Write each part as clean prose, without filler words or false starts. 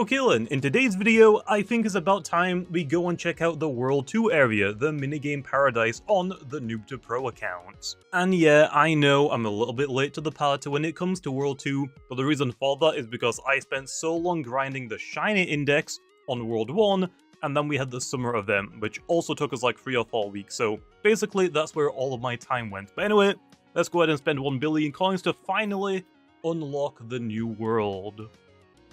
Okay then, in today's video, I think it's about time we go and check out the World 2 area, the minigame paradise on the Noob to Pro account. And yeah, I know I'm a little bit late to the party when it comes to World 2, but the reason for that is because I spent so long grinding the shiny index on World 1, and then we had the summer event, which also took us like 3 or 4 weeks, so basically that's where all of my time went. But anyway, let's go ahead and spend 1 billion coins to finally unlock the new world.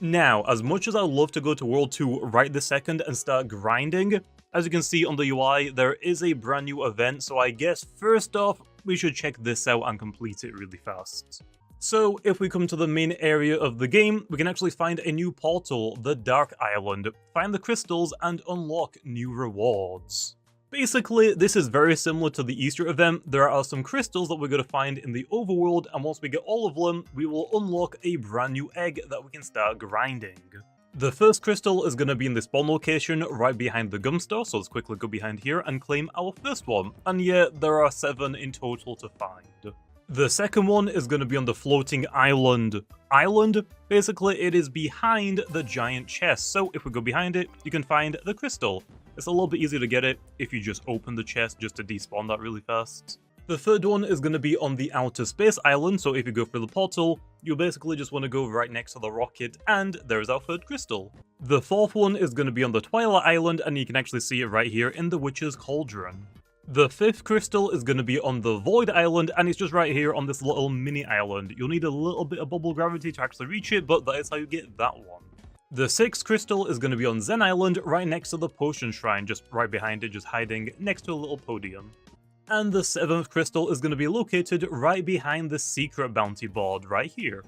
Now, as much as I'd love to go to World 2 right this second and start grinding, as you can see on the UI, there is a brand new event, so I guess first off, we should check this out and complete it really fast. So, if we come to the main area of the game, we can actually find a new portal, the Dark Island, find the crystals, and unlock new rewards. Basically, this is very similar to the Easter event. There are some crystals that we're going to find in the overworld, and once we get all of them, we will unlock a brand new egg that we can start grinding. The first crystal is going to be in the spawn location right behind the gum store, so let's quickly go behind here and claim our first one. And yeah, there are 7 in total to find. The second one is going to be on the floating island. Basically, it is behind the giant chest, so if we go behind it, you can find the crystal. It's a little bit easier to get it if you just open the chest just to despawn that really fast. The third one is going to be on the outer space island, so if you go through the portal, you basically just want to go right next to the rocket, and there's our third crystal. The fourth one is going to be on the Twilight Island, and you can actually see it right here in the Witch's Cauldron. The fifth crystal is going to be on the Void Island, and it's just right here on this little mini island. You'll need a little bit of bubble gravity to actually reach it, but that is how you get that one. The sixth crystal is going to be on Zen Island, right next to the Potion Shrine, just right behind it, just hiding next to a little podium. And the seventh crystal is going to be located right behind the secret bounty board, right here.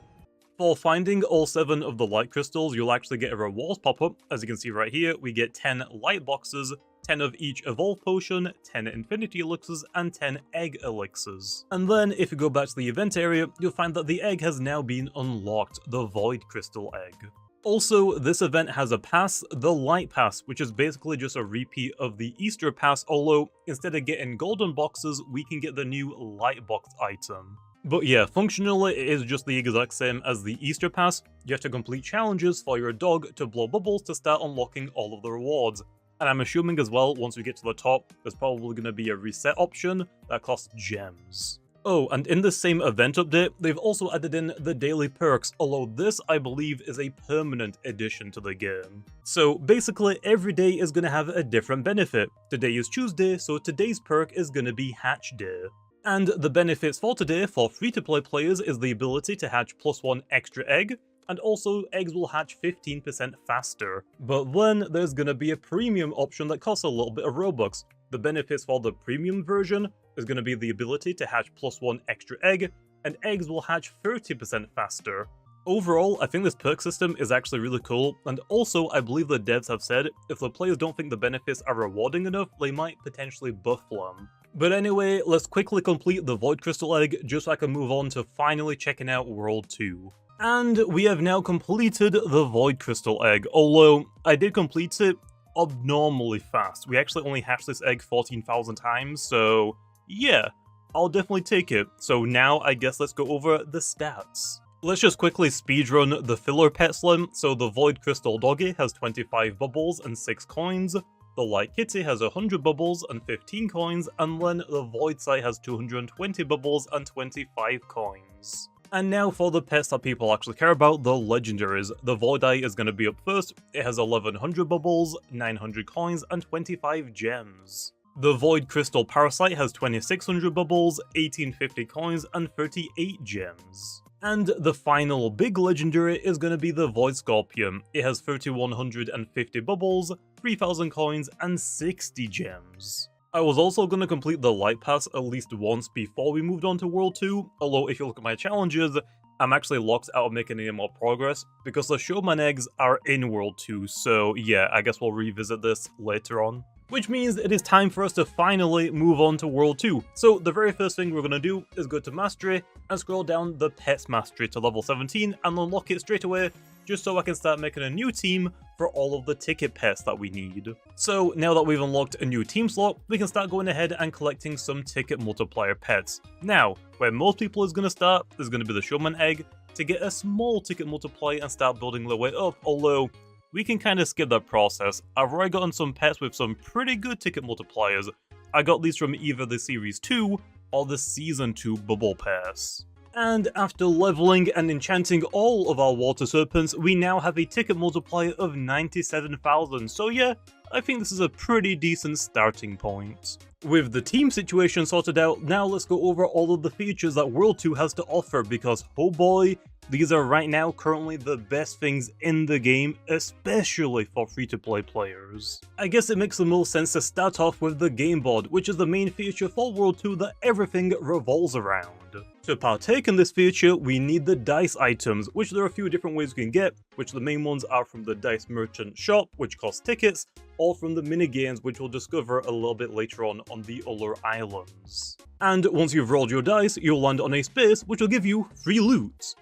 For finding all 7 of the light crystals, you'll actually get a rewards pop-up. As you can see right here, we get 10 light boxes, 10 of each evolve potion, 10 infinity elixirs, and 10 egg elixirs. And then, if you go back to the event area, you'll find that the egg has now been unlocked, the Void Crystal Egg. Also, this event has a pass, the Light Pass, which is basically just a repeat of the Easter Pass, although instead of getting golden boxes, we can get the new Light Box item. But yeah, functionally it is just the exact same as the Easter Pass. You have to complete challenges for your dog to blow bubbles to start unlocking all of the rewards. And I'm assuming as well, once we get to the top, there's probably going to be a reset option that costs gems. Oh, and in the same event update, they've also added in the daily perks, although this, I believe, is a permanent addition to the game. So basically, every day is going to have a different benefit. Today is Tuesday, so today's perk is going to be Hatch Day. And the benefits for today for free-to-play players is the ability to hatch +1 extra egg, and also eggs will hatch 15% faster. But then there's going to be a premium option that costs a little bit of Robux. The benefits for the premium version is going to be the ability to hatch +1 extra egg, and eggs will hatch 30% faster. Overall, I think this perk system is actually really cool, and also I believe the devs have said if the players don't think the benefits are rewarding enough, they might potentially buff them. But anyway, let's quickly complete the Void Crystal Egg just so I can move on to finally checking out World 2. And we have now completed the Void Crystal Egg, although I did complete it abnormally fast. We actually only hatched this egg 14,000 times, so yeah, I'll definitely take it. So now I guess let's go over the stats. Let's just quickly speedrun the filler pet slim. So the Void Crystal Doggy has 25 bubbles and 6 coins. The Light Kitty has 100 bubbles and 15 coins, and then the Void Sight has 220 bubbles and 25 coins. And now for the pets that people actually care about, the legendaries. The Void Eye is going to be up first. It has 1100 bubbles, 900 coins, and 25 gems. The Void Crystal Parasite has 2600 bubbles, 1850 coins, and 38 gems. And the final big legendary is going to be the Void Scorpion. It has 3150 bubbles, 3000 coins, and 60 gems. I was also going to complete the Light Pass at least once before we moved on to World 2, although if you look at my challenges, I'm actually locked out of making any more progress, because the Showman eggs are in World 2, so yeah, I guess we'll revisit this later on. Which means it is time for us to finally move on to World 2. So the very first thing we're going to do is go to Mastery and scroll down the Pets Mastery to level 17 and unlock it straight away, just so I can start making a new team for all of the ticket pets that we need. So now that we've unlocked a new team slot, we can start going ahead and collecting some ticket multiplier pets. Now, where most people is going to start is going to be the Showman egg to get a small ticket multiplier and start building their way up, although we can kind of skip that process. I've already gotten some pets with some pretty good ticket multipliers. I got these from either the Series 2 or the Season 2 Bubble Pass. And after leveling and enchanting all of our water serpents, we now have a ticket multiplier of 97,000, so yeah, I think this is a pretty decent starting point. With the team situation sorted out, now let's go over all of the features that World 2 has to offer, because oh boy, these are right now currently the best things in the game, especially for free-to-play players. I guess it makes the most sense to start off with the game board, which is the main feature for World 2 that everything revolves around. To partake in this feature, we need the dice items, which there are a few different ways we can get, which the main ones are from the Dice Merchant shop, which costs tickets, or from the minigames, which we'll discover a little bit later on the other islands. And once you've rolled your dice, you'll land on a space which will give you free loot.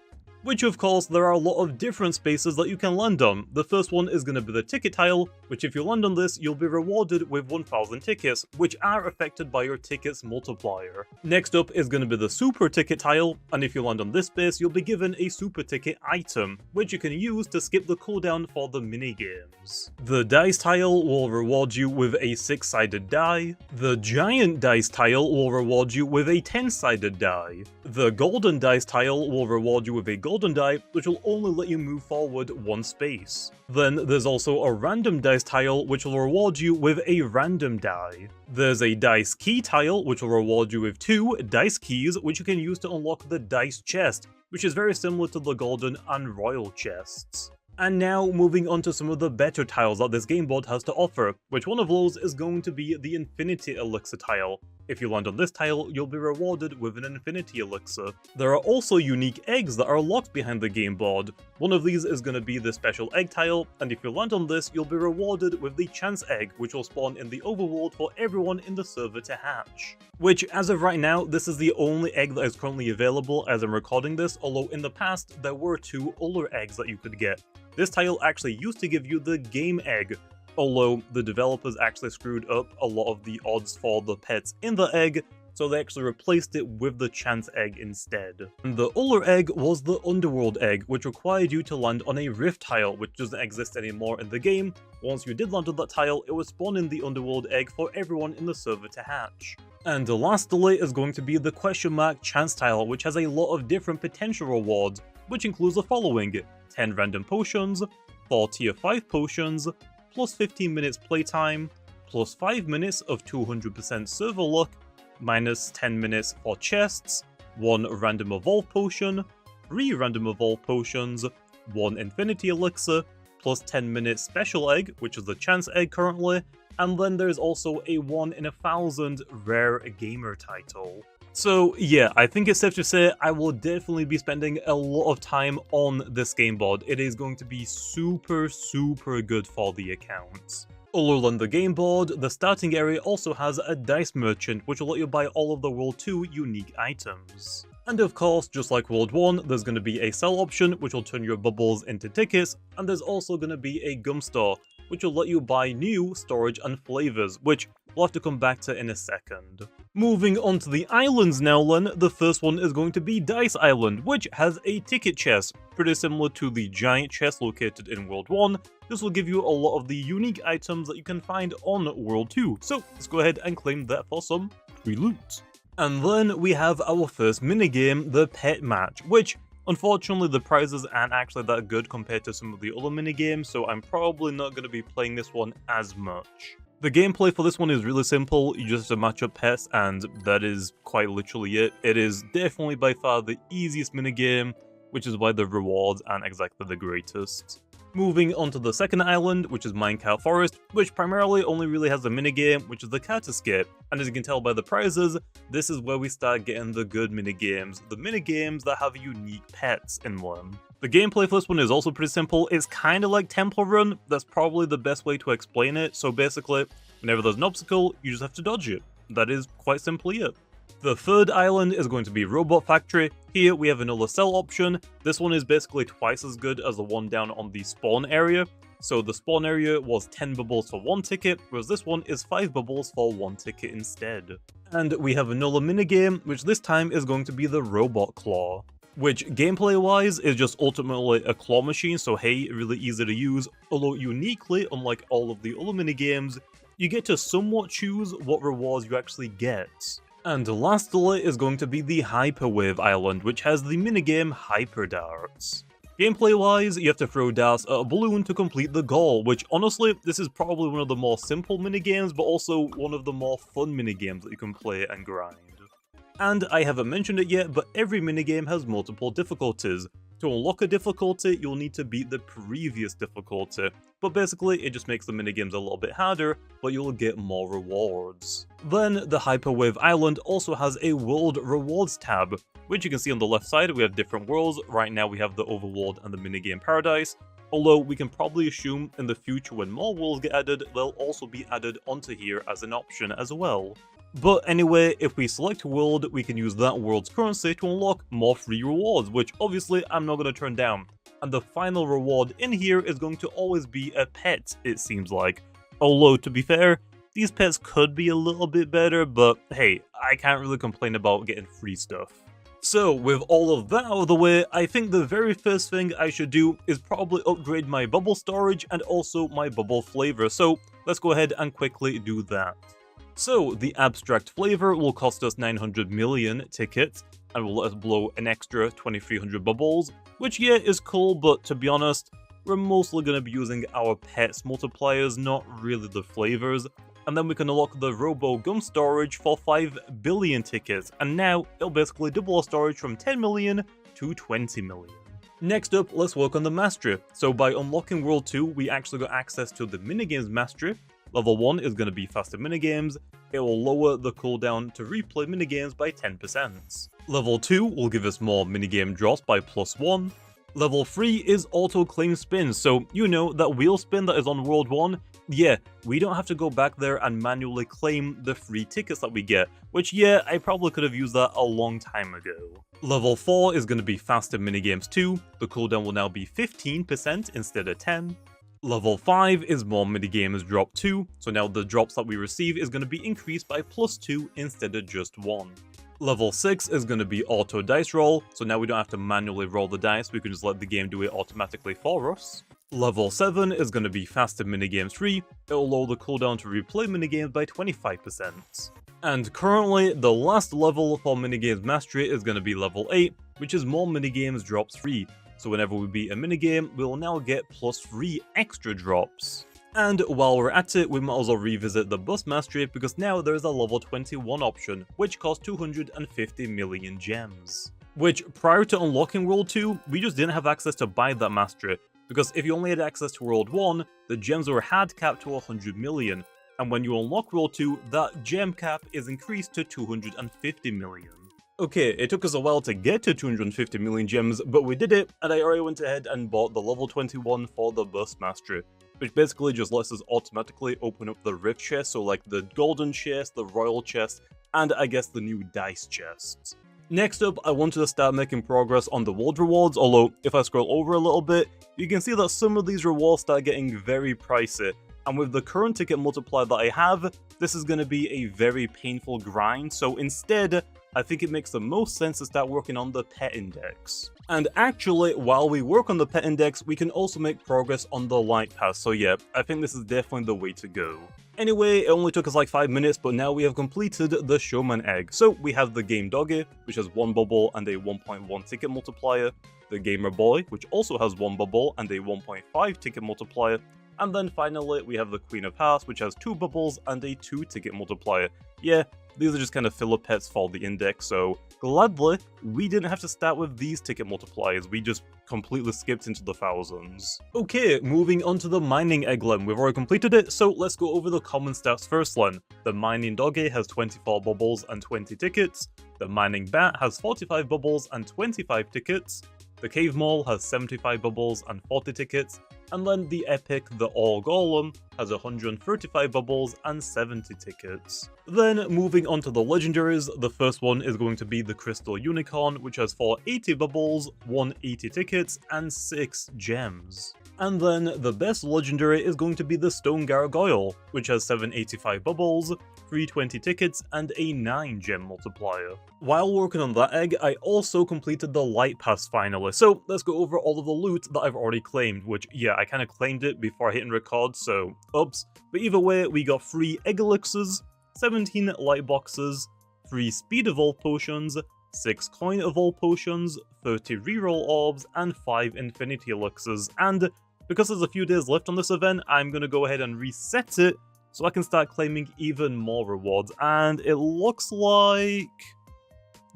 Which of course, there are a lot of different spaces that you can land on. The first one is going to be the ticket tile, which if you land on this, you'll be rewarded with 1,000 tickets, which are affected by your tickets multiplier. Next up is going to be the super ticket tile, and if you land on this space, you'll be given a super ticket item, which you can use to skip the cooldown for the minigames. The dice tile will reward you with a 6-sided die. The giant dice tile will reward you with a 10-sided die. The golden dice tile will reward you with a golden die, which will only let you move forward one space. Then there's also a random dice tile, which will reward you with a random die. There's a dice key tile, which will reward you with 2 dice keys, which you can use to unlock the dice chest, which is very similar to the golden and royal chests. And now, moving on to some of the better tiles that this game board has to offer, which one of those is going to be the Infinity Elixir tile. If you land on this tile, you'll be rewarded with an Infinity Elixir. There are also unique eggs that are locked behind the game board. One of these is going to be the special egg tile, and if you land on this, you'll be rewarded with the chance egg, which will spawn in the overworld for everyone in the server to hatch. Which, as of right now, this is the only egg that is currently available as I'm recording this, although in the past, there were 2 other eggs that you could get. This tile actually used to give you the game egg, although the developers actually screwed up a lot of the odds for the pets in the egg, so they actually replaced it with the chance egg instead. And the other egg was the underworld egg, which required you to land on a rift tile, which doesn't exist anymore in the game. Once you did land on that tile, it would spawn in the underworld egg for everyone in the server to hatch. And the last delay is going to be the question mark chance tile, which has a lot of different potential rewards, which includes the following: 10 random potions, 4 tier 5 potions, plus 15 minutes playtime, plus 5 minutes of 200% server luck, minus 10 minutes for chests, 1 random evolve potion, 3 random evolve potions, 1 infinity elixir, plus 10 minutes special egg, which is the chance egg currently, and then there's also a 1 in 1,000 rare gamer title. So yeah, I think it's safe to say I will definitely be spending a lot of time on this game board. It is going to be super good for the account. Other than the game board, the starting area also has a dice merchant, which will let you buy all of the World 2 unique items. And of course, just like World 1, there's going to be a sell option, which will turn your bubbles into tickets, and there's also going to be a gum store, which will let you buy new storage and flavors, which we'll have to come back to in a second. Moving on to the islands now then, the first one is going to be Dice Island, which has a ticket chest, pretty similar to the giant chest located in World 1. This will give you a lot of the unique items that you can find on World 2, so let's go ahead and claim that for some free loot. And then we have our first minigame, the Pet Match, which unfortunately the prizes aren't actually that good compared to some of the other minigames, so I'm probably not going to be playing this one as much. The gameplay for this one is really simple. You just have to match up pets, and that is quite literally it. It is definitely by far the easiest minigame, which is why the rewards aren't exactly the greatest. Moving on to the second island, which is Minecart Forest, which primarily only really has a minigame, which is the Cat Escape. And as you can tell by the prizes, this is where we start getting the good minigames, the minigames that have unique pets in them. The gameplay for this one is also pretty simple. It's kind of like Temple Run. That's probably the best way to explain it. So basically, whenever there's an obstacle, you just have to dodge it. That is quite simply it. The third island is going to be Robot Factory. Here we have another sell option. This one is basically twice as good as the one down on the spawn area. So the spawn area was 10 bubbles for 1 ticket, whereas this one is 5 bubbles for 1 ticket instead. And we have another minigame, which this time is going to be the Robot Claw. which gameplay-wise is just ultimately a claw machine, so hey, really easy to use, although uniquely, unlike all of the other minigames, you get to somewhat choose what rewards you actually get. And lastly is going to be the Hyperwave Island, which has the minigame Hyper Darts. Gameplay-wise, you have to throw darts at a balloon to complete the goal, which honestly, this is probably one of the more simple minigames, but also one of the more fun minigames that you can play and grind. And I haven't mentioned it yet, but every minigame has multiple difficulties. To unlock a difficulty, you'll need to beat the previous difficulty, but basically it just makes the minigames a little bit harder, but you'll get more rewards. Then, the Hyperwave Island also has a World Rewards tab, which you can see on the left side we have different worlds. Right now we have the Overworld and the Minigame Paradise, although we can probably assume in the future when more worlds get added, they'll also be added onto here as an option as well. But anyway, if we select world, we can use that world's currency to unlock more free rewards, which obviously I'm not going to turn down. And the final reward in here is going to always be a pet, it seems like. Although, to be fair, these pets could be a little bit better, but hey, I can't really complain about getting free stuff. So, with all of that out of the way, I think the very first thing I should do is probably upgrade my bubble storage and also my bubble flavor, so let's go ahead and quickly do that. So, the abstract flavor will cost us 900 million tickets, and will let us blow an extra 2300 bubbles, which yeah, is cool, but to be honest, we're mostly going to be using our pets multipliers, not really the flavors. And then we can unlock the Robo Gum storage for 5 billion tickets, and now it'll basically double our storage from 10 million to 20 million. Next up, let's work on the mastery. So by unlocking World 2, we actually got access to the minigames mastery. Level 1 is going to be faster minigames. It will lower the cooldown to replay minigames by 10%. Level 2 will give us more minigame drops by +1. Level 3 is auto claim spins, so you know that wheel spin that is on World 1, yeah, we don't have to go back there and manually claim the free tickets that we get, which yeah, I probably could have used that a long time ago. Level 4 is going to be faster minigames too. The cooldown will now be 15% instead of 10. Level 5 is more minigames drop 2, so now the drops that we receive is going to be increased by +2 instead of just 1. Level 6 is going to be auto dice roll, so now we don't have to manually roll the dice, we can just let the game do it automatically for us. Level 7 is going to be faster minigames 3, it will lower the cooldown to replay minigames by 25%. And currently, the last level for minigames mastery is going to be level 8, which is more minigames drops 3. So whenever we beat a minigame, we will now get +3 extra drops. And while we're at it, we might as well revisit the bus mastery because now there is a level 21 option, which costs 250 million gems. Which, prior to unlocking World 2, we just didn't have access to buy that mastery, because if you only had access to World 1, the gems were hard capped to 100 million, and when you unlock World 2, that gem cap is increased to 250 million. Okay, it took us a while to get to 250 million gems, but we did it, and I already went ahead and bought the level 21 for the bus mastery, which basically just lets us automatically open up the rift chest, so like the golden chest, the royal chest, and I guess the new dice chests. Next up, I wanted to start making progress on the world rewards, although if I scroll over a little bit, you can see that some of these rewards start getting very pricey, and with the current ticket multiplier that I have, this is going to be a very painful grind, so instead, I think it makes the most sense to start working on the pet index. And actually, while we work on the pet index, we can also make progress on the light pass, so yeah, I think this is definitely the way to go. Anyway, it only took us like 5 minutes, but now we have completed the Showman Egg. So we have the Game Doggy, which has 1 bubble and a 1.1 ticket multiplier, the Gamer Boy, which also has 1 bubble and a 1.5 ticket multiplier, and then finally we have the Queen of Hearts, which has 2 bubbles and a 2 ticket multiplier. Yeah, these are just kind of filler pets for the index, so gladly, we didn't have to start with these ticket multipliers, we just completely skipped into the thousands. Okay, moving on to the Mining Egg Len. We've already completed it, so let's go over the common stats first Len. The Mining Doggy has 24 bubbles and 20 tickets, the Mining Bat has 45 bubbles and 25 tickets, the Cave Mole has 75 bubbles and 40 tickets, and then the Epic The All Golem has 135 bubbles and 70 tickets. Then moving on to the legendaries, the first one is going to be the Crystal Unicorn, which has 480 bubbles, 180 tickets, and 6 gems. And then the best legendary is going to be the Stone Gargoyle, which has 785 bubbles, 320 tickets, and a 9 gem multiplier. While working on that egg, I also completed the Light Pass finally, so let's go over all of the loot that I've already claimed, which, yeah, I kind of claimed it before I hit record, so oops. But either way, we got 3 egg elixirs, 17 light boxes, 3 speed evolve potions, 6 coin evolve potions, 30 reroll orbs, and 5 infinity elixirs, and because there's a few days left on this event, I'm going to go ahead and reset it so I can start claiming even more rewards, and it looks like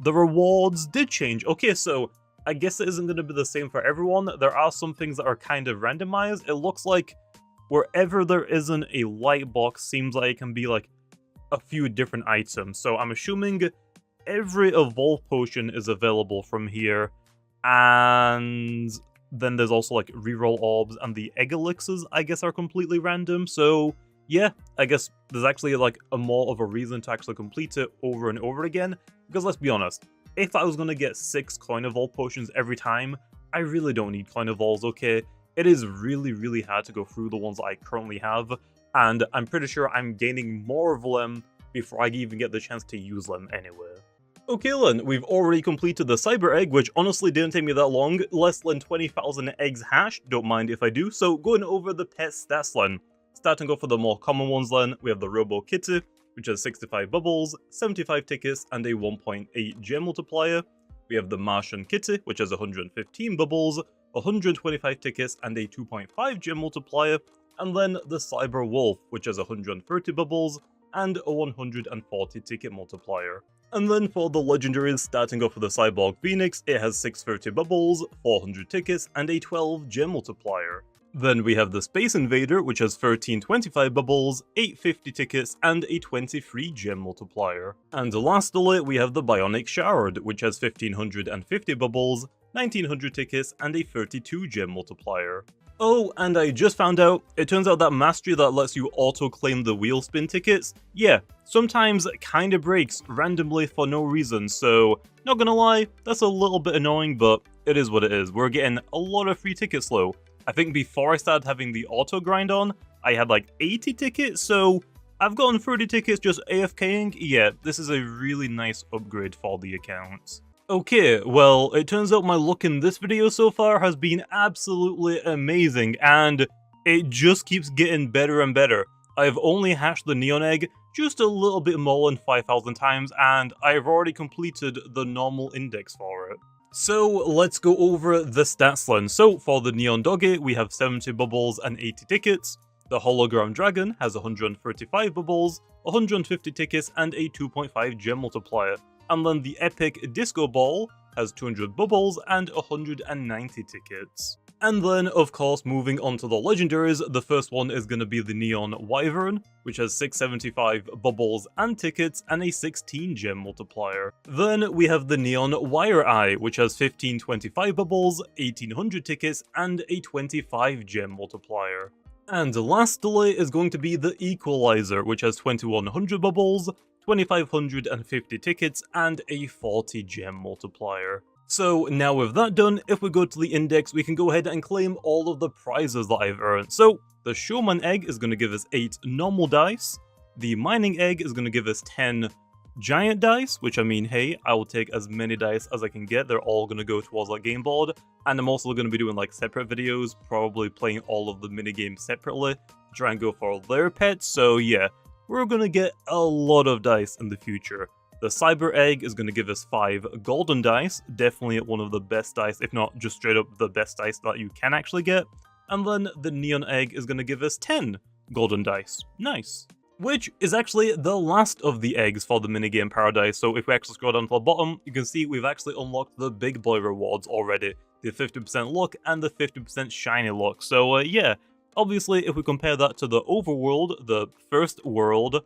the rewards did change. Okay, so I guess it isn't going to be the same for everyone. There are some things that are kind of randomized. It looks like wherever there isn't a light box seems like it can be like a few different items. So I'm assuming every evolve potion is available from here, and then there's also like reroll orbs, and the egg elixirs I guess are completely random. So yeah, I guess there's actually like a more of a reason to actually complete it over and over again, because let's be honest, if I was going to get 6 coin evolve potions every time, I really don't need coin evolves, okay? It is really hard to go through the ones that I currently have, and I'm pretty sure I'm gaining more of them before I even get the chance to use them anyway. Okay then, we've already completed the Cyber Egg, which honestly didn't take me that long, less than 20,000 eggs hatched, don't mind if I do, so going over the pet stats then. Starting off with the more common ones then, we have the Robo Kitty, which has 65 bubbles, 75 tickets, and a 1.8 gem multiplier. We have the Martian Kitty, which has 115 bubbles, 125 tickets, and a 2.5 gem multiplier. And then the Cyber Wolf, which has 130 bubbles, and a 140 ticket multiplier. And then for the legendaries, starting off with the Cyborg Phoenix, it has 630 bubbles, 400 tickets, and a 12 gem multiplier. Then we have the Space Invader, which has 1325 bubbles, 850 tickets, and a 23 gem multiplier. And lastly, we have the Bionic Shard, which has 1550 bubbles, 1900 tickets, and a 32 gem multiplier. Oh, and I just found out, it turns out that mastery that lets you auto-claim the wheel spin tickets, yeah, sometimes kinda breaks randomly for no reason, so not gonna lie, that's a little bit annoying, but it is what it is. We're getting a lot of free tickets though. I think before I started having the auto grind on, I had like 80 tickets, so I've gotten 30 tickets just AFKing. Yeah, this is a really nice upgrade for the account. Okay, well, it turns out my luck in this video so far has been absolutely amazing, and it just keeps getting better and better. I've only hatched the Neon Egg just a little bit more than 5,000 times, and I've already completed the normal index for it. So let's go over the stats then. So for the Neon Doggy, we have 70 bubbles and 80 tickets. The Hologram Dragon has 135 bubbles, 150 tickets, and a 2.5 gem multiplier. And then the Epic Disco Ball has 200 bubbles and 190 tickets. And then, of course, moving on to the legendaries, the first one is going to be the Neon Wyvern, which has 675 bubbles and tickets and a 16 gem multiplier. Then we have the Neon Wire Eye, which has 1525 bubbles, 1800 tickets, and a 25 gem multiplier. And lastly is going to be the Equalizer, which has 2100 bubbles, 2550 tickets, and a 40 gem multiplier. So now with that done, if we go to the index, we can go ahead and claim all of the prizes that I've earned. So the Showman Egg is going to give us 8 normal dice, the Mining Egg is going to give us 10 giant dice, which I mean, hey, I will take as many dice as I can get, they're all going to go towards that game board, and I'm also going to be doing like separate videos, probably playing all of the minigames separately, to try and go for their pets, so yeah, we're going to get a lot of dice in the future. The Cyber Egg is going to give us 5 golden dice, definitely one of the best dice, if not just straight up the best dice that you can actually get. And then the Neon Egg is going to give us 10 golden dice. Nice. Which is actually the last of the eggs for the minigame Paradise, so if we actually scroll down to the bottom, you can see we've actually unlocked the big boy rewards already. The 50% luck and the 50% shiny luck. So yeah, obviously if we compare that to the overworld, the first world,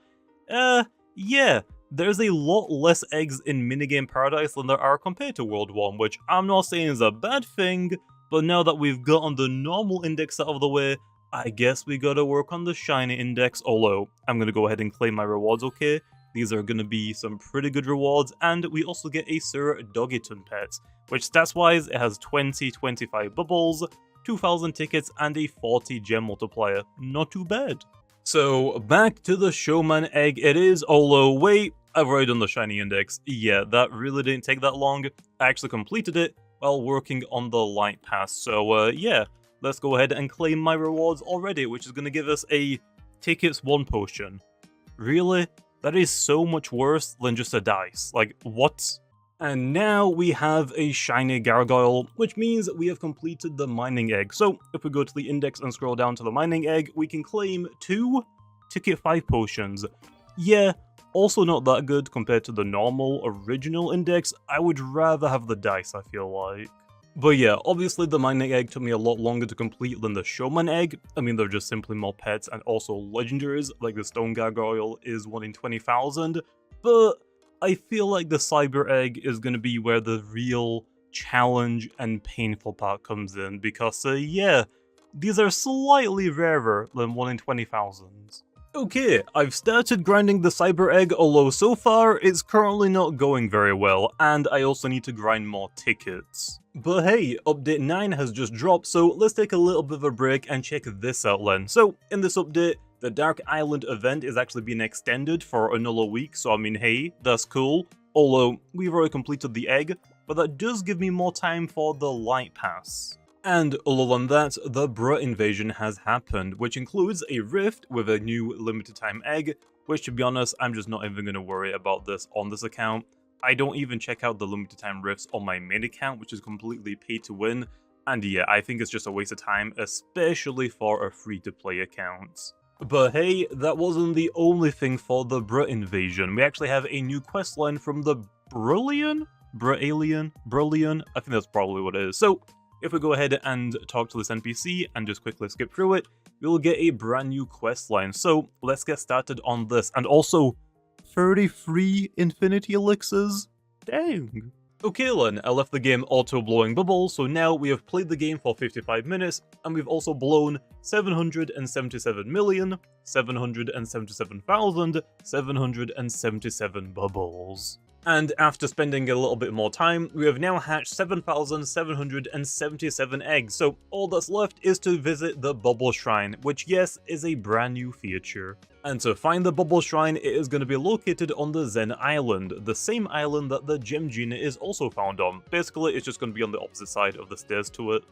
yeah. There's a lot less eggs in Minigame Paradise than there are compared to World 1, which I'm not saying is a bad thing, but now that we've gotten the normal index out of the way, I guess we gotta work on the shiny index, although I'm gonna go ahead and claim my rewards, okay? These are gonna be some pretty good rewards, and we also get a Sir Doggyton pet, which stats-wise, it has 25 bubbles, 2,000 tickets, and a 40 gem multiplier. Not too bad. So, back to the Showman egg it is, although wait, I've already done the shiny index. Yeah, that really didn't take that long. I actually completed it while working on the light pass, so yeah, let's go ahead and claim my rewards already, which is going to give us a tickets 1 potion. Really? That is so much worse than just a dice. Like, what? And now we have a shiny gargoyle, which means we have completed the mining egg. So if we go to the index and scroll down to the mining egg, we can claim 2 ticket 5 potions. Yeah, also not that good compared to the normal original index. I would rather have the dice, I feel like. But yeah, obviously the mining egg took me a lot longer to complete than the showman egg. I mean, they're just simply more pets and also legendaries, like the stone gargoyle is 1 in 20,000. But I feel like the cyber egg is going to be where the real challenge and painful part comes in, because yeah, these are slightly rarer than 1 in 20,000. Okay, I've started grinding the cyber egg, although so far it's currently not going very well, and I also need to grind more tickets. But hey, update 9 has just dropped, so let's take a little bit of a break and check this out then. So, in this update, the Dark Island event is actually being extended for another week, so I mean, hey, that's cool. Although, we've already completed the egg, but that does give me more time for the light pass. And other than that, the Brut invasion has happened, which includes a rift with a new limited time egg, which to be honest, I'm just not even going to worry about this on this account. I don't even check out the limited time rifts on my main account, which is completely pay to win, and yeah, I think it's just a waste of time, especially for a free-to-play account. But hey, that wasn't the only thing for the Brut invasion. We actually have a new questline from the Brillian? Brillian? I think that's probably what it is. So, if we go ahead and talk to this NPC and just quickly skip through it, we'll get a brand new questline. So, let's get started on this. And also, 33 infinity elixirs? Dang. Okay then, I left the game auto-blowing bubbles, so now we have played the game for 55 minutes, and we've also blown 777,777,777 bubbles. And after spending a little bit more time, we have now hatched 7,777 eggs, so all that's left is to visit the Bubble Shrine, which yes, is a brand new feature. And to find the Bubble Shrine, it is going to be located on the Zen Island, the same island that the Gem Genie is also found on. Basically, it's just going to be on the opposite side of the stairs to it.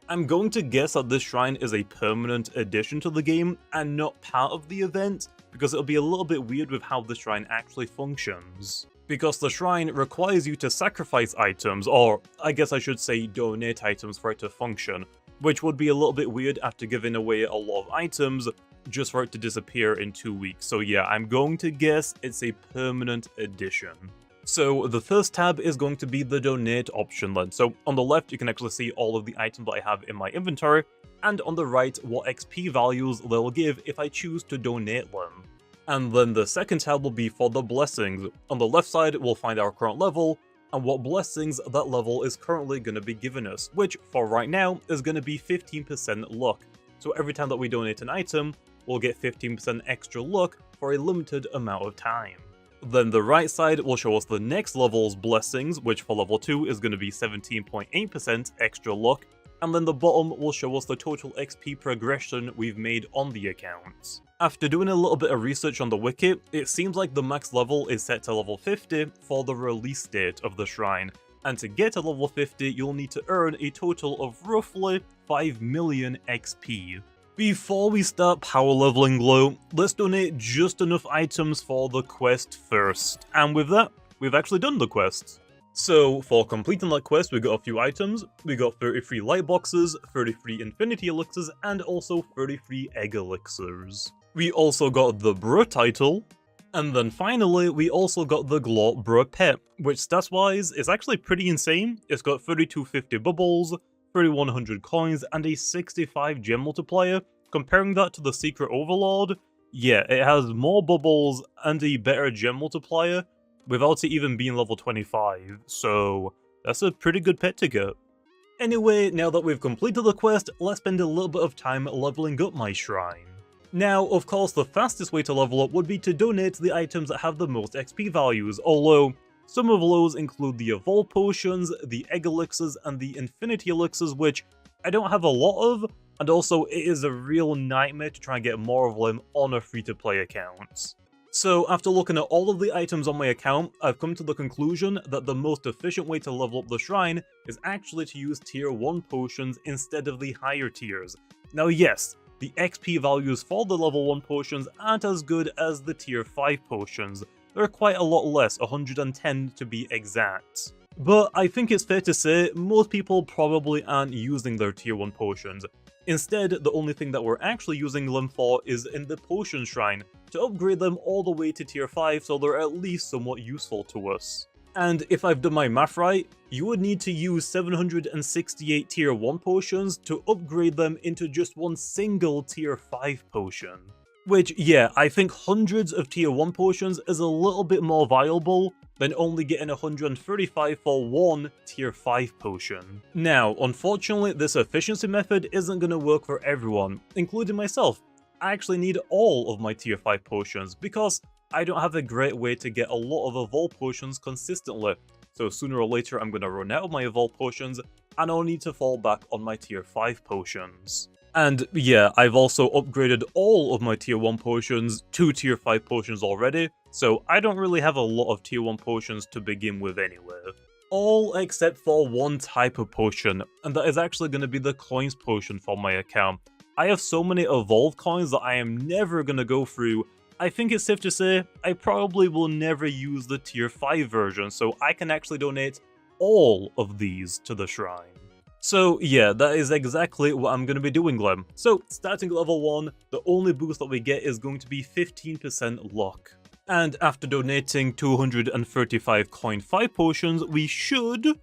I'm going to guess that this shrine is a permanent addition to the game, and not part of the event, because it'll be a little bit weird with how the shrine actually functions. Because the shrine requires you to sacrifice items, or I guess I should say donate items for it to function, which would be a little bit weird after giving away a lot of items just for it to disappear in 2 weeks. So yeah, I'm going to guess it's a permanent addition. So the first tab is going to be the donate option then. So on the left you can actually see all of the items that I have in my inventory, and on the right what XP values they'll give if I choose to donate them. And then the second tab will be for the blessings. On the left side, we'll find our current level, and what blessings that level is currently going to be giving us, which for right now is going to be 15% luck. So every time that we donate an item, we'll get 15% extra luck for a limited amount of time. Then the right side will show us the next level's blessings, which for level 2 is going to be 17.8% extra luck, and then the bottom will show us the total XP progression we've made on the account. After doing a little bit of research on the wiki, it seems like the max level is set to level 50 for the release date of the shrine, and to get to level 50 you'll need to earn a total of roughly 5 million XP. Before we start power leveling low, let's donate just enough items for the quest first, and with that, we've actually done the quest. So, for completing that quest, we got a few items. We got 33 light boxes, 33 infinity elixirs, and also 33 egg elixirs. We also got the Brut title, and then finally, we also got the Glot Brut pet, which stats-wise is actually pretty insane. It's got 3250 bubbles, 3100 coins, and a 65 gem multiplier. Comparing that to the Secret Overlord, yeah, it has more bubbles and a better gem multiplier, without it even being level 25, so that's a pretty good pet to get. Anyway, now that we've completed the quest, let's spend a little bit of time leveling up my shrine. Now, of course, the fastest way to level up would be to donate the items that have the most XP values, although some of those include the Evolve Potions, the Egg Elixirs, and the Infinity Elixirs, which I don't have a lot of, and also it is a real nightmare to try and get more of them on a free-to-play account. So after looking at all of the items on my account, I've come to the conclusion that the most efficient way to level up the shrine is actually to use tier 1 potions instead of the higher tiers. Now yes, the XP values for the level 1 potions aren't as good as the tier 5 potions. They're quite a lot less, 110 to be exact. But I think it's fair to say most people probably aren't using their tier 1 potions. Instead, the only thing that we're actually using them for is in the potion shrine, to upgrade them all the way to tier 5 so they're at least somewhat useful to us. And if I've done my math right, you would need to use 768 tier 1 potions to upgrade them into just one single tier 5 potion. Which, yeah, I think hundreds of tier 1 potions is a little bit more viable than only getting 135 for one tier 5 potion. Now, unfortunately, this efficiency method isn't going to work for everyone, including myself. I actually need all of my tier 5 potions because I don't have a great way to get a lot of evolve potions consistently. So sooner or later I'm going to run out of my evolve potions and I'll need to fall back on my tier 5 potions. And yeah, I've also upgraded all of my tier 1 potions to tier 5 potions already, so I don't really have a lot of tier 1 potions to begin with anyway. All except for one type of potion, and that is actually going to be the coins potion for my account. I have so many evolve coins that I am never going to go through. I think it's safe to say I probably will never use the tier 5 version, so I can actually donate all of these to the shrine. So yeah, that is exactly what I'm going to be doing, Glenn. So starting at level 1, the only boost that we get is going to be 15% luck. And after donating 235 coin 5 potions, we should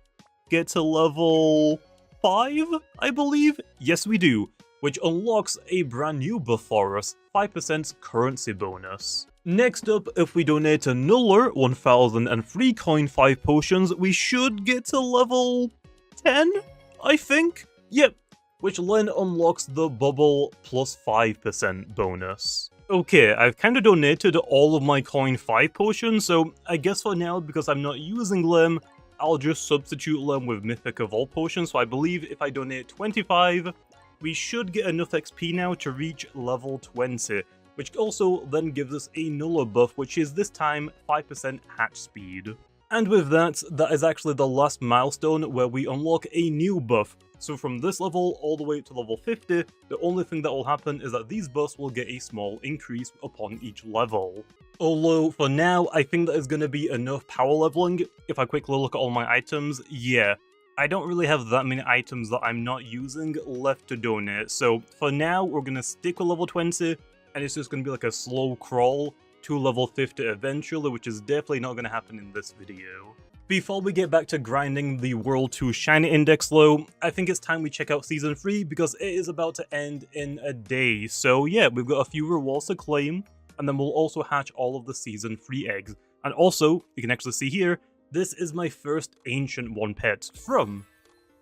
get to level 5, I believe? Yes, we do, which unlocks a brand new buff for us, 5% currency bonus. Next up, if we donate another 1003 coin 5 potions, we should get to level 10? I think? Yep, which then unlocks the bubble plus 5% bonus. Okay, I've kind of donated all of my coin 5 potions, so I guess for now, because I'm not using them, I'll just substitute them with mythic evolve potions. So I believe if I donate 25, we should get enough XP now to reach level 20, which also then gives us a nuller buff, which is this time 5% hatch speed. And with that, that is actually the last milestone where we unlock a new buff. So from this level all the way to level 50, the only thing that will happen is that these buffs will get a small increase upon each level. Although for now, I think that is going to be enough power leveling. If I quickly look at all my items, yeah, I don't really have that many items that I'm not using left to donate. So for now, we're going to stick with level 20, and it's just going to be like a slow crawl to level 50 eventually, which is definitely not going to happen in this video. Before we get back to grinding the World 2 Shiny Index low, I think it's time we check out Season 3 because it is about to end in a day. So yeah, we've got a few rewards to claim, and then we'll also hatch all of the Season 3 eggs. And also, you can actually see here, this is my first Ancient One pet from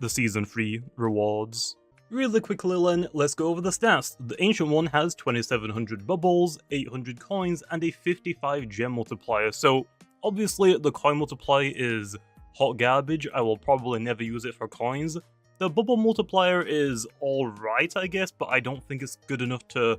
the Season 3 rewards. Really quickly then, let's go over the stats. The Ancient One has 2700 bubbles, 800 coins, and a 55 gem multiplier. So obviously the coin multiplier is hot garbage, I will probably never use it for coins. The bubble multiplier is alright I guess, but I don't think it's good enough to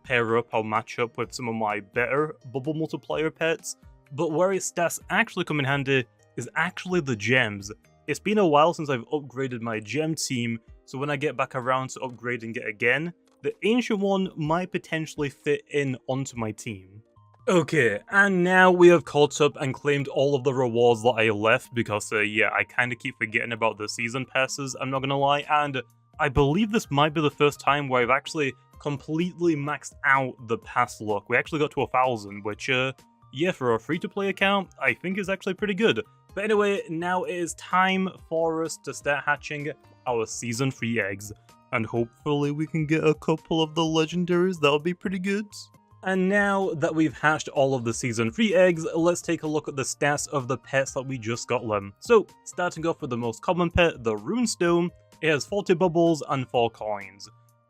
pair up or match up with some of my better bubble multiplier pets. But where its stats actually come in handy is actually the gems. It's been a while since I've upgraded my gem team, so when I get back around to upgrading it again, the Ancient One might potentially fit in onto my team. Okay, and now we have caught up and claimed all of the rewards that I left because, yeah, I kind of keep forgetting about the season passes, I'm not gonna lie, and I believe this might be the first time where I've actually completely maxed out the pass luck. We actually got to 1,000, which, yeah, for a free-to-play account, I think is actually pretty good. But anyway, now it is time for us to start hatching our Season 3 eggs, and hopefully we can get a couple of the legendaries, that'll be pretty good. And now that we've hatched all of the Season 3 eggs, let's take a look at the stats of the pets that we just got them. So, starting off with the most common pet, the Runestone, it has 40 bubbles and 4 coins.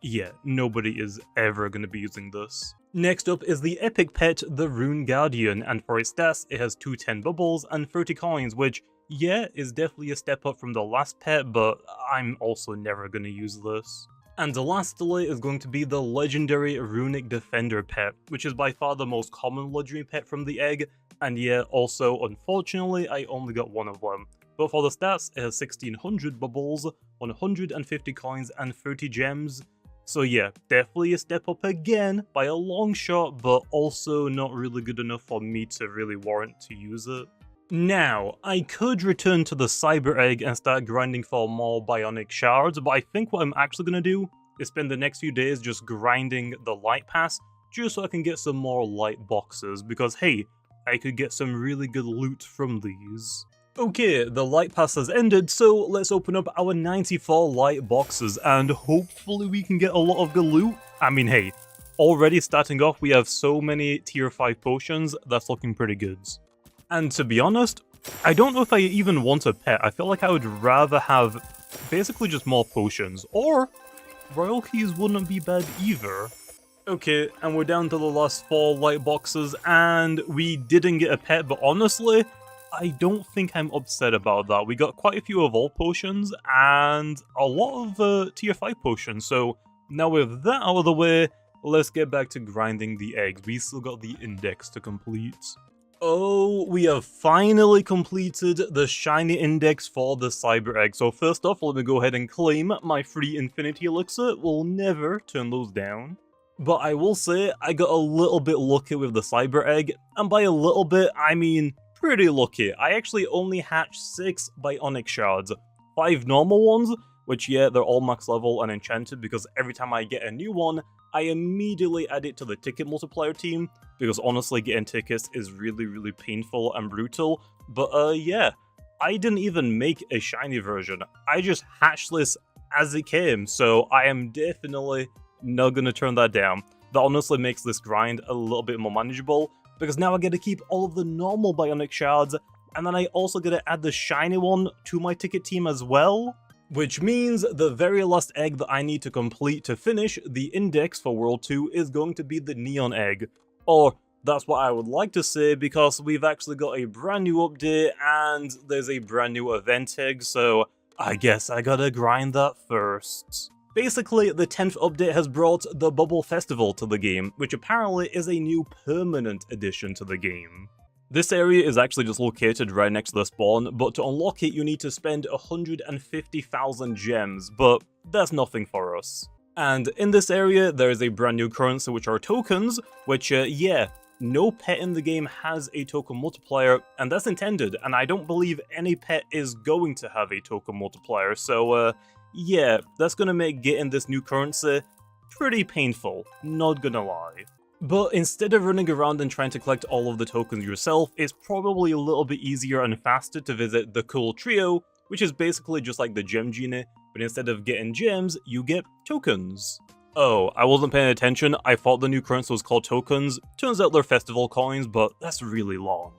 Yeah, nobody is ever going to be using this. Next up is the epic pet, the Rune Guardian, and for its stats, it has 210 bubbles and 30 coins, which, yeah, is definitely a step up from the last pet, but I'm also never going to use this. And lastly is going to be the legendary Runic Defender pet, which is by far the most common legendary pet from the egg, and yeah, also, unfortunately, I only got one of them. But for the stats, it has 1600 bubbles, 150 coins, and 30 gems. So yeah, definitely a step up again by a long shot, but also not really good enough for me to really warrant to use it. Now, I could return to the Cyber Egg and start grinding for more Bionic Shards, but I think what I'm actually going to do is spend the next few days just grinding the Light Pass, just so I can get some more Light Boxes, because hey, I could get some really good loot from these. Okay, the Light Pass has ended, so let's open up our 94 Light Boxes, and hopefully we can get a lot of good loot. I mean, hey, already starting off we have so many tier 5 potions, that's looking pretty good. And to be honest, I don't know if I even want a pet. I feel like I would rather have basically just more potions, or royal keys wouldn't be bad either. Okay, and we're down to the last 4 light boxes, and we didn't get a pet, but honestly, I don't think I'm upset about that. We got quite a few evolve potions, and a lot of tier 5 potions, so now with that out of the way, let's get back to grinding the eggs. We still got the index to complete. Oh, we have finally completed the shiny index for the cyber egg. So first off, let me go ahead and claim my free infinity elixir. We'll never turn those down. But I will say, I got a little bit lucky with the cyber egg, and by a little bit, I mean pretty lucky. I actually only hatched 6 bionic shards, 5 normal ones, which yeah, they're all max level and enchanted because every time I get a new one, I immediately add it to the ticket multiplier team, because honestly getting tickets is really painful and brutal. But yeah, I didn't even make a shiny version. I just hatched this as it came, so I am definitely not gonna turn that down. That honestly makes this grind a little bit more manageable, because now I get to keep all of the normal bionic shards, and then I also get to add the shiny one to my ticket team as well. Which means the very last egg that I need to complete to finish the index for World 2 is going to be the Neon Egg. Or, that's what I would like to say, because we've actually got a brand new update and there's a brand new event egg, so I guess I gotta grind that first. Basically, the 10th update has brought the Bubble Festival to the game, which apparently is a new permanent addition to the game. This area is actually just located right next to the spawn, but to unlock it you need to spend 150,000 gems, but that's nothing for us. And in this area there is a brand new currency which are tokens, which yeah, no pet in the game has a token multiplier, and that's intended, and I don't believe any pet is going to have a token multiplier, so yeah, that's gonna make getting this new currency pretty painful, not gonna lie. But instead of running around and trying to collect all of the tokens yourself, it's probably a little bit easier and faster to visit the Cool Trio, which is basically just like the Gem Genie, but instead of getting gems, you get tokens. Oh, I wasn't paying attention, I thought the new currency was called tokens. Turns out they're festival coins, but that's really long.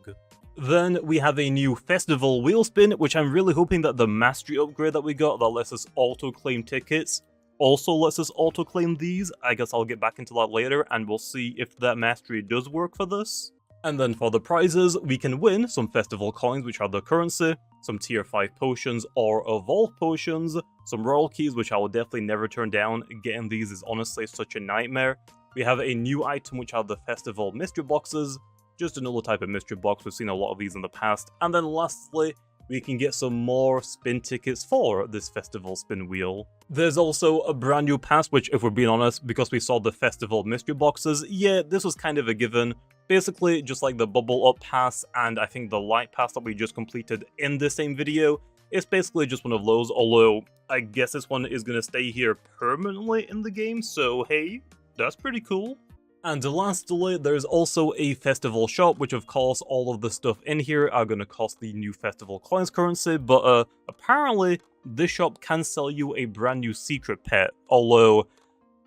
Then we have a new festival wheel spin, which I'm really hoping that the mastery upgrade that we got that lets us auto-claim tickets also lets us auto-claim these. I guess I'll get back into that later and we'll see if that mastery does work for this. And then for the prizes, we can win some festival coins, which are the currency, some tier 5 potions or evolve potions, some royal keys, which I will definitely never turn down. Getting these is honestly such a nightmare. We have a new item, which are the festival mystery boxes, just another type of mystery box. We've seen a lot of these in the past. And then lastly, we can get some more spin tickets for this festival spin wheel. There's also a brand new pass, which if we're being honest, because we saw the festival mystery boxes, yeah, this was kind of a given. Basically, just like the bubble up pass and I think the light pass that we just completed in the same video, it's basically just one of those, although I guess this one is going to stay here permanently in the game, so hey, that's pretty cool. And lastly, there's also a festival shop, which of course all of the stuff in here are going to cost the new festival coins currency, but apparently this shop can sell you a brand new secret pet, although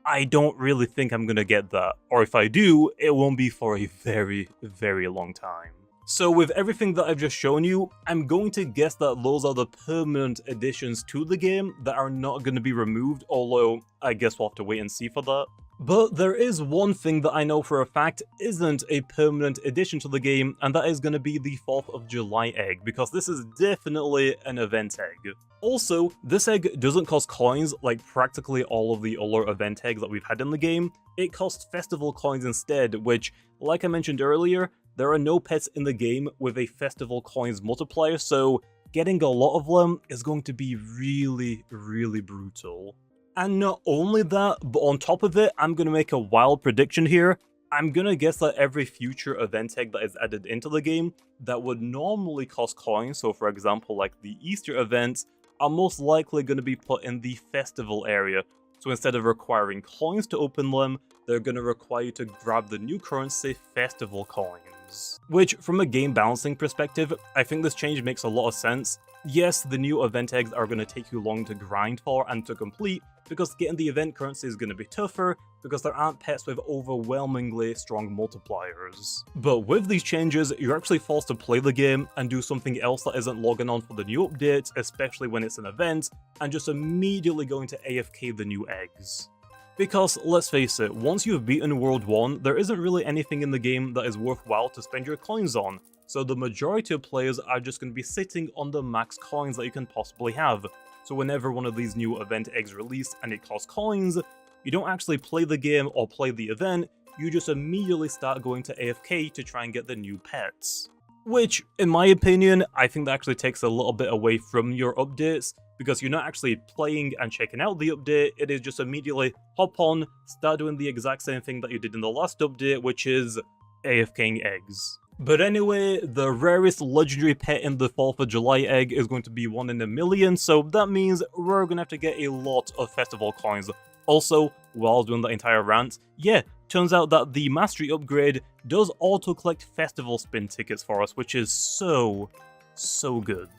I don't really think I'm going to get that, or if I do, it won't be for a very long time. So with everything that I've just shown you, I'm going to guess that those are the permanent additions to the game that are not going to be removed, although I guess we'll have to wait and see for that. But there is one thing that I know for a fact isn't a permanent addition to the game, and that is going to be the 4th of July egg, because this is definitely an event egg. Also, this egg doesn't cost coins like practically all of the other event eggs that we've had in the game. It costs festival coins instead, which, like I mentioned earlier, there are no pets in the game with a festival coins multiplier, so getting a lot of them is going to be really, really brutal. And not only that, but on top of it, I'm going to make a wild prediction here. I'm going to guess that every future event egg that is added into the game that would normally cost coins, so for example like the Easter events, are most likely going to be put in the festival area. So instead of requiring coins to open them, they're going to require you to grab the new currency festival coins. Which, from a game balancing perspective, I think this change makes a lot of sense. Yes, the new event eggs are going to take you long to grind for and to complete, because getting the event currency is going to be tougher, because there aren't pets with overwhelmingly strong multipliers. But with these changes, you're actually forced to play the game and do something else that isn't logging on for the new updates, especially when it's an event, and just immediately going to AFK the new eggs. Because, let's face it, once you've beaten World 1, there isn't really anything in the game that is worthwhile to spend your coins on, so the majority of players are just going to be sitting on the max coins that you can possibly have. So whenever one of these new event eggs release and it costs coins, you don't actually play the game or play the event, you just immediately start going to AFK to try and get the new pets. Which, in my opinion, I think that actually takes a little bit away from your updates, because you're not actually playing and checking out the update, it is just immediately hop on, start doing the exact same thing that you did in the last update, which is AFKing eggs. But anyway, the rarest legendary pet in the 4th of July egg is going to be 1 in a million, so that means we're gonna have to get a lot of festival coins. Also, while doing that entire rant, yeah, turns out that the mastery upgrade does auto-collect festival spin tickets for us, which is so good.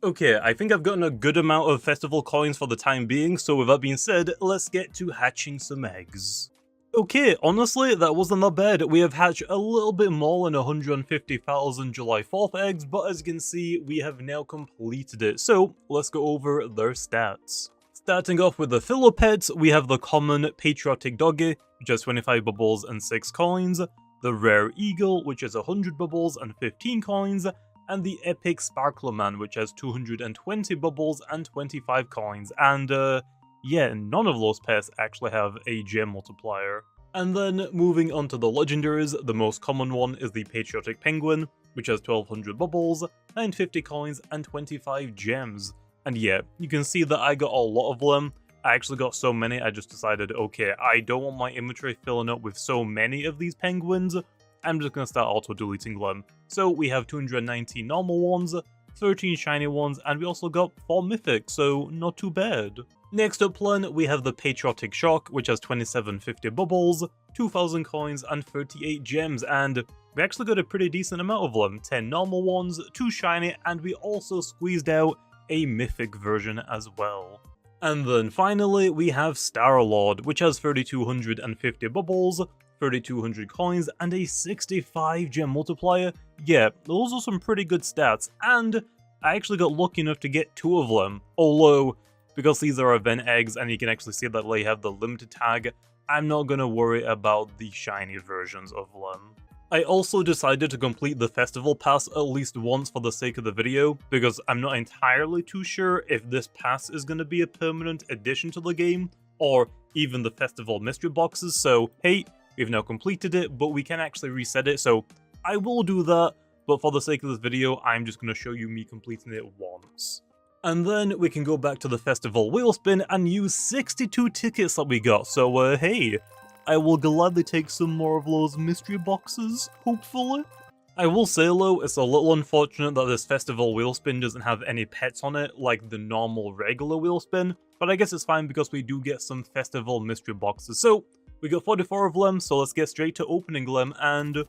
Okay, I think I've gotten a good amount of festival coins for the time being, so with that being said, let's get to hatching some eggs. Okay, honestly, that wasn't that bad. We have hatched a little bit more than 150,000 July 4th eggs, but as you can see, we have now completed it, so let's go over their stats. Starting off with the filler pets, we have the common patriotic doggy, which has 25 bubbles and 6 coins, the rare eagle, which has 100 bubbles and 15 coins, and the epic sparkler man, which has 220 bubbles and 25 coins, and yeah, none of those pets actually have a gem multiplier. And then, moving on to the legendaries, the most common one is the patriotic penguin, which has 1200 bubbles, 950 coins, and 25 gems. And yeah, you can see that I got a lot of them. I actually got so many, I just decided, okay, I don't want my inventory filling up with so many of these penguins, I'm just gonna start auto-deleting them. So we have 219 normal ones, 13 shiny ones, and we also got 4 mythic, so not too bad. Next up then, we have the Patriotic Shock, which has 2750 bubbles, 2000 coins, and 38 gems, and we actually got a pretty decent amount of them, 10 normal ones, 2 shiny, and we also squeezed out a mythic version as well. And then finally, we have Star-Lord, which has 3250 bubbles, 3200 coins, and a 65 gem multiplier. Yeah, those are some pretty good stats, and I actually got lucky enough to get 2 of them, although because these are event eggs and you can actually see that they have the limited tag, I'm not gonna worry about the shiny versions of them. I also decided to complete the festival pass at least once for the sake of the video, because I'm not entirely too sure if this pass is gonna be a permanent addition to the game, or even the festival mystery boxes, so hey, we've now completed it, but we can actually reset it, so I will do that, but for the sake of this video, I'm just gonna show you me completing it once. And then we can go back to the festival wheel spin and use 62 tickets that we got, so hey, I will gladly take some more of those mystery boxes, hopefully. I will say though, it's a little unfortunate that this festival wheel spin doesn't have any pets on it, like the normal regular wheel spin, but I guess it's fine because we do get some festival mystery boxes. So, we got 44 of them, so let's get straight to opening them, and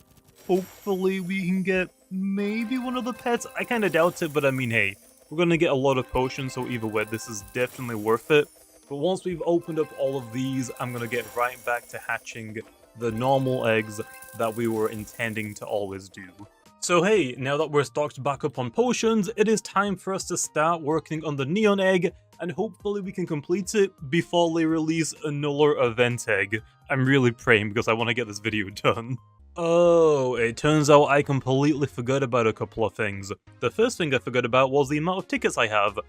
hopefully we can get maybe one of the pets. I kinda doubt it, but I mean, hey, we're gonna get a lot of potions, so either way, this is definitely worth it. But once we've opened up all of these, I'm gonna get right back to hatching the normal eggs that we were intending to always do. So hey, now that we're stocked back up on potions, it is time for us to start working on the Neon Egg, and hopefully we can complete it before they release another event egg. I'm really praying because I want to get this video done. Oh, it turns out I completely forgot about a couple of things. The first thing I forgot about was the amount of tickets I have.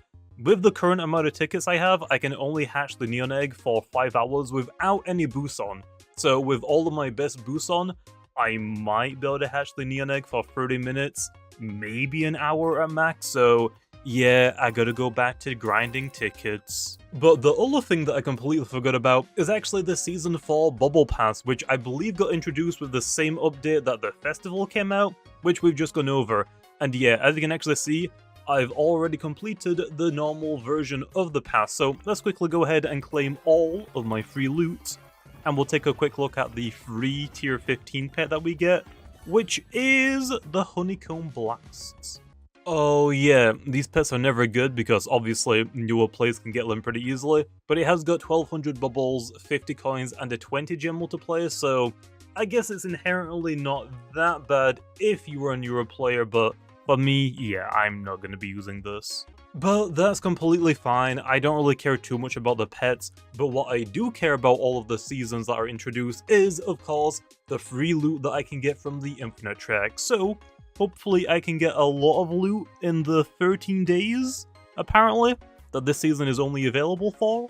With the current amount of tickets I have, I can only hatch the Neon Egg for 5 hours without any boosts on. So with all of my best boosts on, I might be able to hatch the Neon Egg for 30 minutes, maybe an hour at max, so yeah, I gotta go back to grinding tickets. But the other thing that I completely forgot about is actually the Season 4 Bubble Pass, which I believe got introduced with the same update that the festival came out, which we've just gone over. And yeah, as you can actually see, I've already completed the normal version of the pass, so let's quickly go ahead and claim all of my free loot. And we'll take a quick look at the free tier 15 pet that we get, which is the Honeycomb Blasts. Oh yeah, these pets are never good because obviously newer players can get them pretty easily, but it has got 1200 bubbles, 50 coins, and a 20 gem multiplier, so I guess it's inherently not that bad if you were a newer player, but for me, yeah, I'm not going to be using this. But that's completely fine, I don't really care too much about the pets, but what I do care about all of the seasons that are introduced is, of course, the free loot that I can get from the Infinite Track. So, hopefully I can get a lot of loot in the 13 days, apparently, that this season is only available for.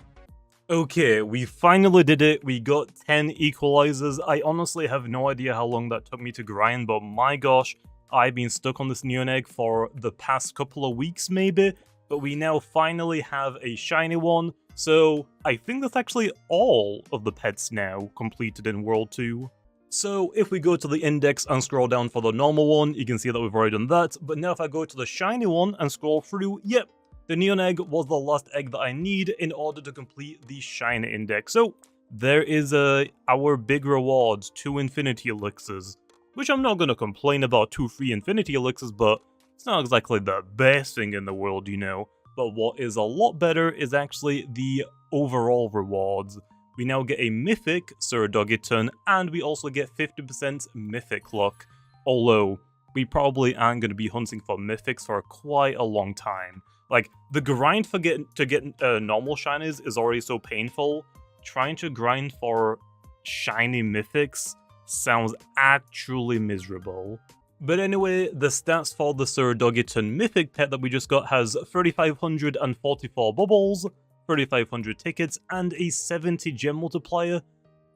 Okay, we finally did it, we got 10 equalizers. I honestly have no idea how long that took me to grind, but my gosh, I've been stuck on this Neon Egg for the past couple of weeks maybe, but we now finally have a shiny one, so I think that's actually all of the pets now completed in World 2. So if we go to the index and scroll down for the normal one, you can see that we've already done that, but now if I go to the shiny one and scroll through, yep, the Neon Egg was the last egg that I need in order to complete the shiny index. So there is our big reward, 2 infinity elixirs, which I'm not going to complain about 2 free infinity elixirs, but it's not exactly the best thing in the world, you know. But what is a lot better is actually the overall rewards. We now get a Mythic Sir Doggyton, and we also get 50% Mythic luck. Although, we probably aren't going to be hunting for Mythics for quite a long time. Like, the grind for to get normal shinies is already so painful. Trying to grind for shiny Mythics sounds actually miserable. But anyway, the stats for the Sir Doggyton Mythic pet that we just got has 3,544 bubbles, 3,500 tickets, and a 70 gem multiplier.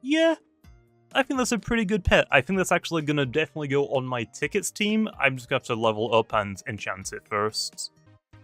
Yeah, I think that's a pretty good pet. I think that's actually gonna definitely go on my tickets team. I'm just gonna have to level up and enchant it first.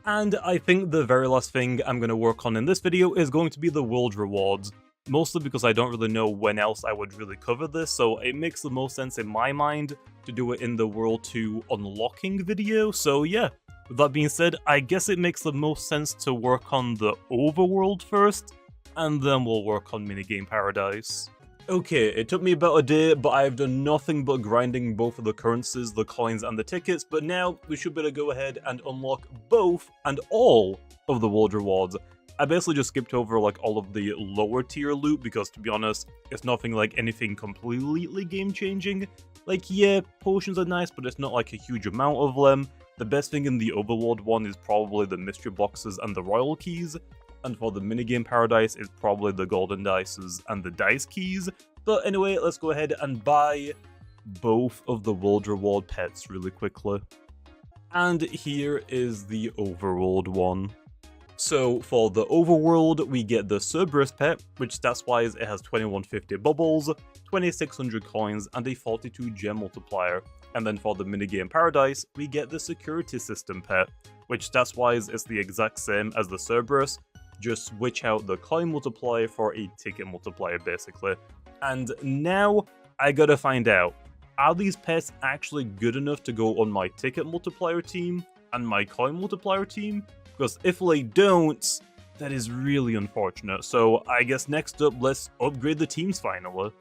And I think the very last thing I'm gonna work on in this video is going to be the world rewards. Mostly because I don't really know when else I would really cover this, so it makes the most sense in my mind to do it in the World 2 unlocking video, so yeah. With that being said, I guess it makes the most sense to work on the overworld first, and then we'll work on Minigame Paradise. Okay, it took me about a day, but I've done nothing but grinding both of the currencies, the coins, and the tickets, but now we should be able to go ahead and unlock both and all of the world rewards. I basically just skipped over like all of the lower tier loot because, to be honest, it's nothing like anything completely game changing. Like, yeah, potions are nice, but it's not like a huge amount of them. The best thing in the overworld one is probably the mystery boxes and the royal keys, and for the minigame paradise is probably the golden dices and the dice keys. But anyway, let's go ahead and buy both of the world reward pets really quickly. And here is the overworld one. So for the overworld, we get the Cerberus pet, which stats-wise it has 2150 bubbles, 2600 coins, and a 42 gem multiplier. And then for the minigame paradise, we get the security system pet, which stats-wise is the exact same as the Cerberus, just switch out the coin multiplier for a ticket multiplier basically. And now, I gotta find out, are these pets actually good enough to go on my ticket multiplier team and my coin multiplier team? Because if they don't, that is really unfortunate. So I guess next up, let's upgrade the teams finally.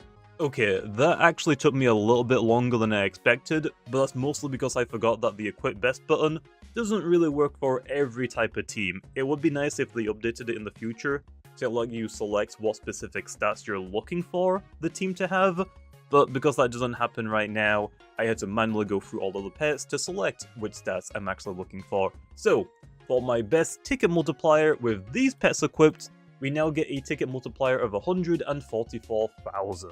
Okay, that actually took me a little bit longer than I expected, but that's mostly because I forgot that the equip best button doesn't really work for every type of team. It would be nice if they updated it in the future to let you select what specific stats you're looking for the team to have, but because that doesn't happen right now, I had to manually go through all of the pets to select which stats I'm actually looking for. So, for my best ticket multiplier with these pets equipped, we now get a ticket multiplier of 144,000.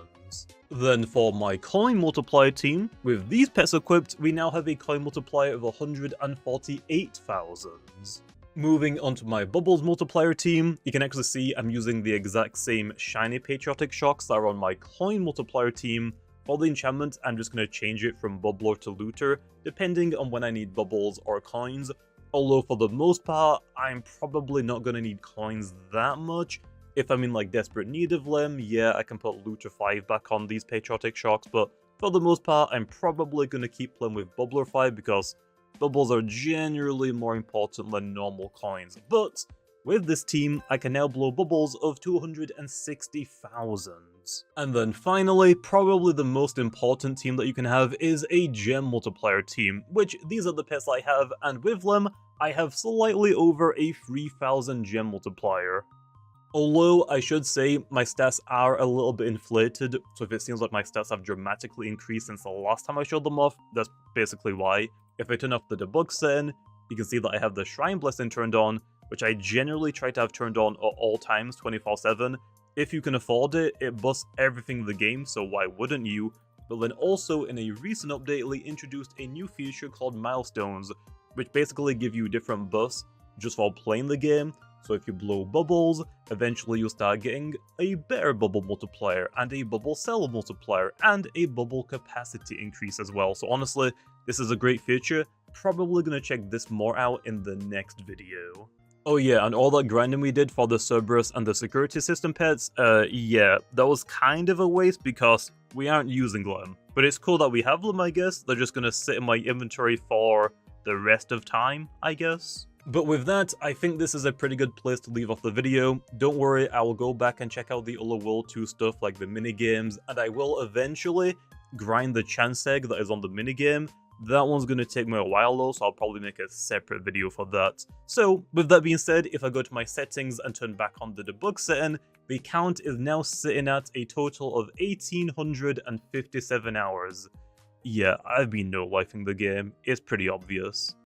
Then for my coin multiplier team, with these pets equipped, we now have a coin multiplier of 148,000. Moving on to my bubbles multiplier team, you can actually see I'm using the exact same shiny patriotic shocks that are on my coin multiplier team. For the enchantment, I'm just going to change it from bubbler to looter, depending on when I need bubbles or coins. Although for the most part, I'm probably not going to need coins that much. If I'm in like desperate need of them, yeah, I can put Looter 5 back on these Patriotic Shocks, but for the most part, I'm probably going to keep playing with Bubbler 5 because bubbles are generally more important than normal coins. But with this team, I can now blow bubbles of 260,000. And then finally, probably the most important team that you can have is a gem multiplier team, which these are the pets I have, and with them, I have slightly over a 3,000 gem multiplier. Although, I should say, my stats are a little bit inflated, so if it seems like my stats have dramatically increased since the last time I showed them off, that's basically why. If I turn off the debug setting, you can see that I have the Shrine Blessing turned on, which I generally try to have turned on at all times, 24/7. If you can afford it, it busts everything in the game, so why wouldn't you? But then also, in a recent update, they introduced a new feature called Milestones, which basically give you different buffs just for playing the game. So if you blow bubbles, eventually you'll start getting a better bubble multiplier, and a bubble cell multiplier, and a bubble capacity increase as well. So honestly, this is a great feature. Probably gonna check this more out in the next video. Oh yeah, and all that grinding we did for the Cerberus and the security system pets, yeah, that was kind of a waste because we aren't using them. But it's cool that we have them, I guess. They're just gonna sit in my inventory for the rest of time, I guess. But with that, I think this is a pretty good place to leave off the video. Don't worry, I will go back and check out the other World 2 stuff like the minigames, and I will eventually grind the chance egg that is on the minigame. That one's going to take me a while though, so I'll probably make a separate video for that. So, with that being said, if I go to my settings and turn back on the debug setting, the count is now sitting at a total of 1,857 hours. Yeah, I've been no-lifing the game, it's pretty obvious.